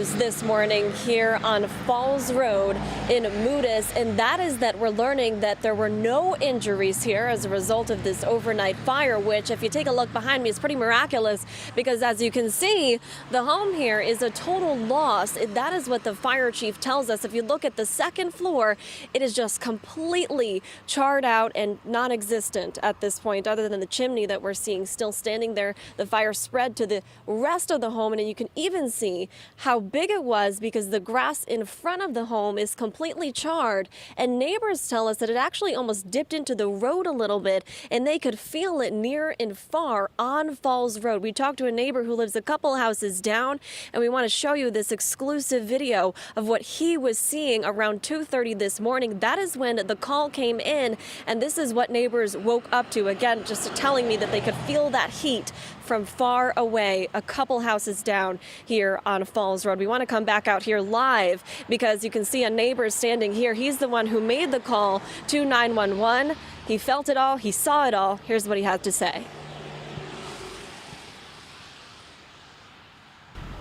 news this morning here on Falls Road in Moodus, and that is that we're learning that there were no injuries here as a result of this overnight fire, which, if you take a look behind me, is pretty miraculous because, as you can see, the home here is a total loss. That is what the fire chief tells us. If you look at the second floor, it is just completely charred out and non-existent at this point, other than the chimney that we're seeing still standing there. The fire spread to the rest of the home, and you can even see how big it was because the grass in front of the home is completely charred, and neighbors tell us that it actually almost dipped into the road a little bit, and they could feel it near and far on Falls Road. We talked to a neighbor who lives a couple houses down, and we want to show you this exclusive video of what he was seeing around 2:30 this morning. That is when the call came in, and this is what neighbors woke up to. Again, just telling me that they could feel that heat from far away, a couple houses down here on Falls Road. We want to come back out here live because you can see a neighbor standing here. He's the one who made the call to 911. He felt it all. He saw it all. Here's what he had to say.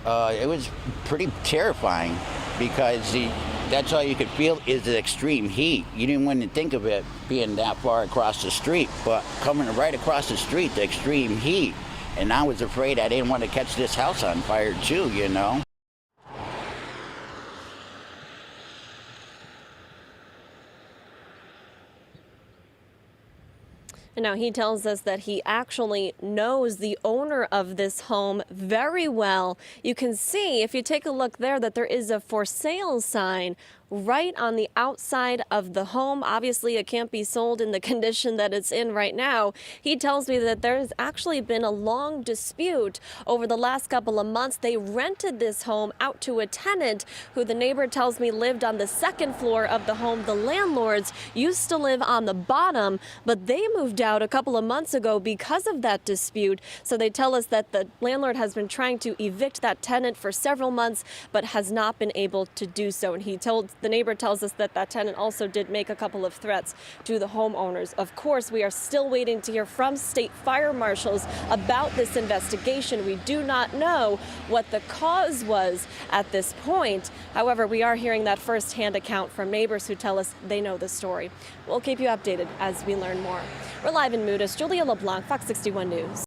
It was pretty terrifying because that's all you could feel is the extreme heat. You didn't want to think of it being that far across the street, but coming right across the street, the extreme heat. And I was afraid I didn't want to catch this house on fire too, you know. And now he tells us that he actually knows the owner of this home very well. You can see, if you take a look there, that there is a for sale sign right on the outside of the home. Obviously, it can't be sold in the condition that it's in right now. He tells me that there's actually been a long dispute over the last couple of months. They rented this home out to a tenant who the neighbor tells me lived on the second floor of the home. The landlords used to live on the bottom, but they moved out a couple of months ago because of that dispute. So they tell us that the landlord has been trying to evict that tenant for several months, but has not been able to do so. And the neighbor tells us that that tenant also did make a couple of threats to the homeowners. Of course, we are still waiting to hear from state fire marshals about this investigation. We do not know what the cause was at this point. However, we are hearing that firsthand account from neighbors who tell us they know the story. We'll keep you updated as we learn more. We're live in Moodus. Julia LeBlanc, Fox 61 News.